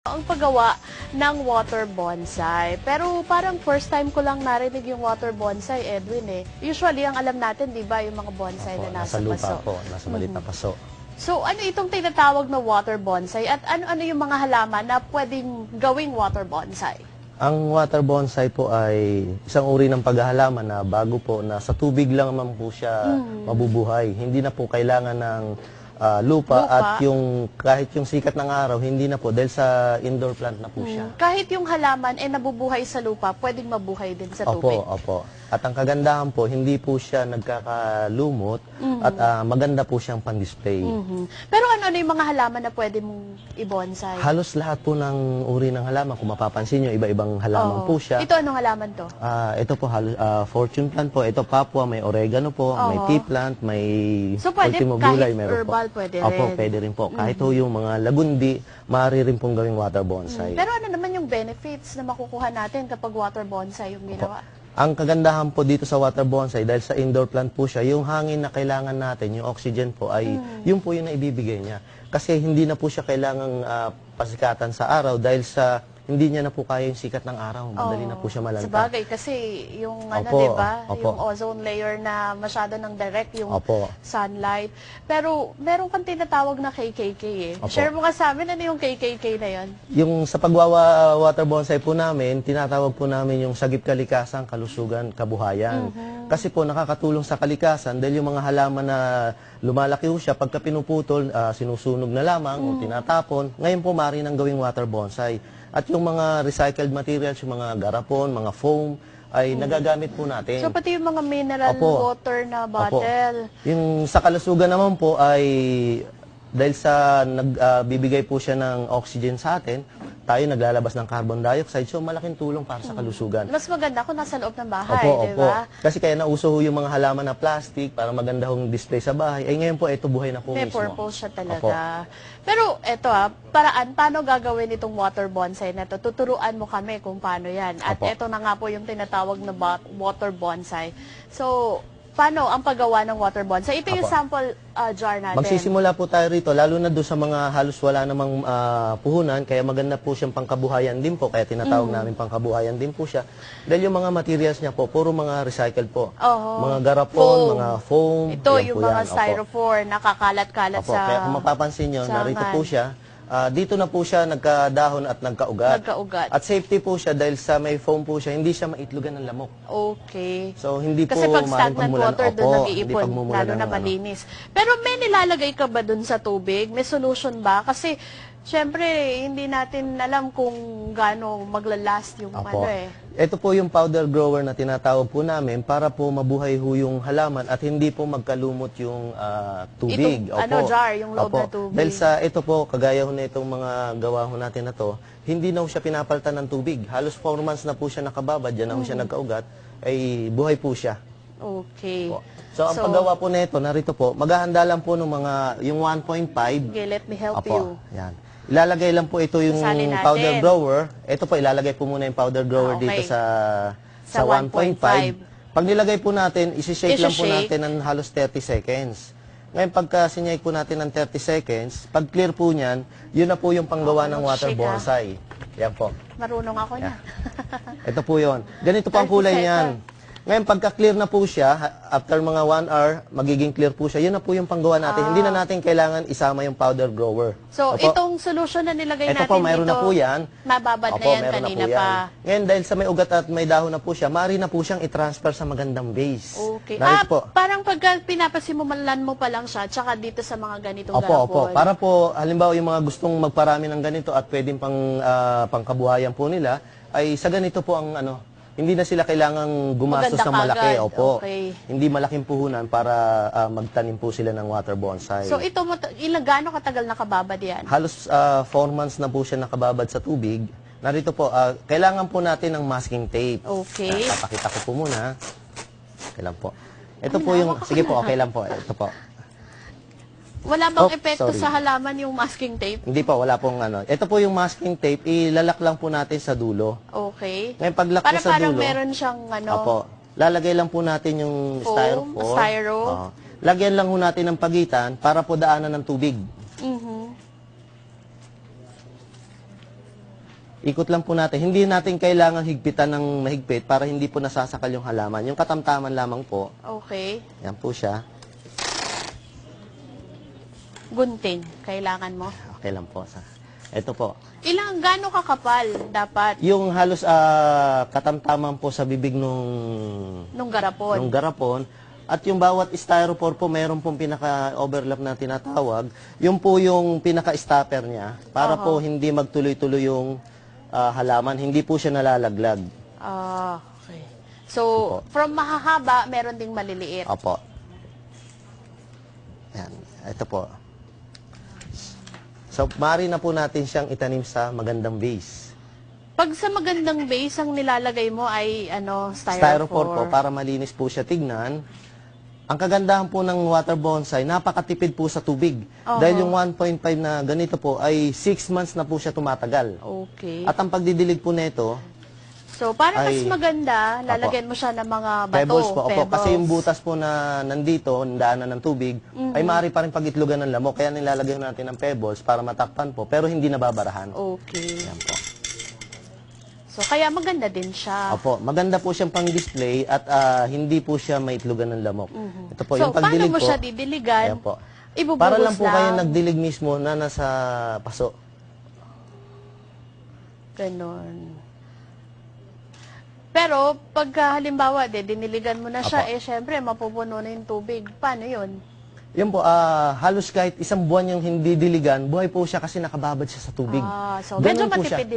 Ang paggawa ng water bonsai. Pero parang first time ko lang narinig yung water bonsai, Edwin eh. Usually, ang alam natin, di ba, yung mga bonsai na nasa lupa paso. po, nasa maliit na paso. So, ano itong tinatawag na water bonsai? At ano-ano yung mga halaman na pwedeng gawing water bonsai? Ang water bonsai po ay isang uri ng paghahalaman na bago po na sa tubig lang naman po siya mabubuhay. Hindi na po kailangan ng lupa at yung kahit yung sikat ng araw, hindi na po dahil sa indoor plant na po siya. Kahit yung halaman ay nabubuhay sa lupa, pwedeng mabuhay din sa tubig? Opo. At ang kagandahan po, hindi po siya nagkakalumot at maganda po siyang pan-display. Pero ano yung mga halaman na pwede mong i-bonsai? Halos lahat po ng uri ng halaman, kung mapapansin nyo, iba-ibang halaman po siya. Ito anong halaman to? Ito po, fortune plant po. Ito papua, may oregano po, may tea plant, may so, pwede ultimo kahit gulay, meron herbal, po. pwede rin? Opo, pwede rin po. Kahit po yung mga lagundi, maaari rin pong gawing water bonsai. Pero ano naman yung benefits na makukuha natin kapag water bonsai yung ginawa? Ang kagandahan po dito sa water bonsai, dahil sa indoor plant po siya, yung hangin na kailangan natin, yung oxygen po, ay yun po yung naibibigay niya. Kasi hindi na po siya kailangang pasikatan sa araw dahil sa hindi niya na po kaya yung sikat ng araw. Madali na po siya malanta. Sabagay, kasi yung diba, yung ozone layer na masyado ng direct yung sunlight. Pero meron kang tinatawag na KKK eh. Share mo ka sa amin, ano yung KKK na yan? Yung sa water bonsai po namin, tinatawag po namin yung sagip kalikasan, kalusugan, kabuhayan. Kasi po nakakatulong sa kalikasan dahil yung mga halaman na lumalaki po siya, pagka pinuputol, sinusunog na lamang o tinatapon. Ngayon po maaari nang gawing water bonsai. At yung mga recycled materials, yung mga garapon, mga foam, ay nagagamit po natin. So pati yung mga mineral water na bottle? Yung sa kalusugan naman po ay dahil sa nagbibigay po siya ng oxygen sa atin, tayo naglalabas ng carbon dioxide, so malaking tulong para sa kalusugan. Mas maganda kung nasa loob ng bahay, di ba? Kasi kaya nauso yung mga halaman na plastic para maganda hong display sa bahay. Ay ngayon po, ito buhay na po May mismo. May purpose siya talaga. Pero eto paraan, paano gagawin itong water bonsai na to? Tuturuan mo kami kung paano yan. At eto na nga po yung tinatawag na water bonsai. So, paano ang paggawa ng water bonsai? Ito yung sample jar natin. Magsisimula po tayo rito, lalo na doon sa mga halos wala namang puhunan, kaya maganda po siyang pangkabuhayan din po, kaya tinatawag namin pangkabuhayan din po siya. Dahil yung mga materials niya po, puro mga recycled po. Mga garapon, mga foam. Ito yung mga styrofoam, nakakalat-kalat sa Kaya kung mapapansin nyo, narito po siya. Dito na po siya nagkadahon at nagkaugat. At safety po siya dahil sa may foam po siya, hindi siya maitlugan ng lamok. Okay. So, hindi kasi po pag stagnant water, doon nag-iipon, lalo na ng malinis. Pero may nilalagay ka ba doon sa tubig? May solution ba? Kasi, syempre, hindi natin alam kung gaano maglalast yung Ito po yung powder grower na tinatawag po namin para po mabuhay ho yung halaman at hindi po magkalumot yung tubig. Itong jar, yung loob na tubig. Dahil sa ito po, kagaya ho na itong mga gawa ho natin na to, hindi na ho siya pinapalitan ng tubig. Halos 4 months na po siya nakababad, dyan na ho siya nagkaugat, ay buhay po siya. Okay. So, ang paggawa po nito, narito po, maghahanda lang po ng mga, yung 1.5. Okay, let me help you. Yan. Ilalagay lang po ito yung powder grower. Ito po, ilalagay po muna yung powder grower dito sa 1.5. Pag nilagay po natin, isi-shake lang po natin ng halos 30 seconds. Ngayon, pagka sinyake po natin ng 30 seconds, pag clear po niyan, yun na po yung panggawa ng water bonsai. Yan po. Marunong ako na. Ito po yun. Ganito po ang kulay niyan. Ngayon, pagka-clear na po siya, after mga 1 hour, magiging clear po siya. Yun na po yung panggawa natin. Hindi na natin kailangan isama yung powder grower. So, itong solution na nilagay natin po, mayroon dito, na po yan. Mababad na yan kanina pa. Ngayon, dahil sa may ugat at may dahon na po siya, maaari na po siyang i-transfer sa magandang base. Okay. Parang pagka pinapasimulan mo pa lang siya, tsaka dito sa mga ganitong garapon. Para po, halimbawa yung mga gustong magparami ng ganito at pwedeng pangkabuhayan po nila, ay sa ganito po ang hindi na sila kailangang gumastos ng malaki. Hindi malaking puhunan para magtanim po sila ng water bonsai. So ito, gaano katagal nakababad yan? Halos 4 months na po siya nakababad sa tubig. Narito po, kailangan po natin ng masking tape. Okay. Papakita ko po muna. Okay lang po. Ito po yung, sige po, okay lang po. Ito po. Wala bang epekto sa halaman yung masking tape? Hindi po, wala pong Ito po yung masking tape, ilalak lang po natin sa dulo. Okay. Ngayon, paglak po sa parang dulo, meron siyang lalagay lang po natin yung styrofoam. Styro. Lagyan lang po natin ng pagitan para po daanan ng tubig. Ikot lang po natin. Hindi natin kailangan higpitan ng mahigpit para hindi po nasasakal yung halaman. Yung katamtaman lamang po. Okay. Yan po siya. Gunting, kailangan mo. Okay lang po. Ito po. Gaano kakapal dapat Yung halos katamtaman po sa bibig nung nung garapon? At yung bawat styrofoam po, mayroon pong pinaka-overlap na tinatawag. Yung po yung pinaka-stopper niya para po hindi magtuloy-tuloy yung halaman. Hindi po siya nalalaglag. Okay. So, from mahahaba, meron ding maliliit. Opo. Yan. Ito po. So, maaari na po natin siyang itanim sa magandang vase. Pag sa magandang base, ang nilalagay mo ay Styrofoam po, para malinis po siya tignan. Ang kagandahan po ng water bonsai, napakatipid po sa tubig. Dahil yung 1.5 na ganito po ay 6 months na po siya tumatagal. Okay. At ang pagdidilig po nito, So, para mas maganda, lalagyan mo siya ng mga bato. pebbles po. Opo, kasi yung butas po na nandito, daanan ng tubig, ay maaari pa rin pag-itlogan ng lamok. Kaya nilalagyan natin ng pebbles para matakpan po, pero hindi nababarahan. Okay. Yan po. So, kaya maganda din siya. Opo, maganda po siyang pang-display at hindi po siya maitlogan ng lamok. Ito po, So, yung pagdilig paano mo po. siya didiligan? Ayan po. Ibubuhos Para lang po kayo lang. nagdilig mismo na nasa paso. Ganon. Pero, pagka halimbawa, diniligan mo na siya, syempre, mapupuno na yung tubig. Paano yun? Yun po, halos kahit isang buwan yung hindi diligan, buhay po siya kasi nakababad siya sa tubig. So, medyo Ganun po siya. matipid din.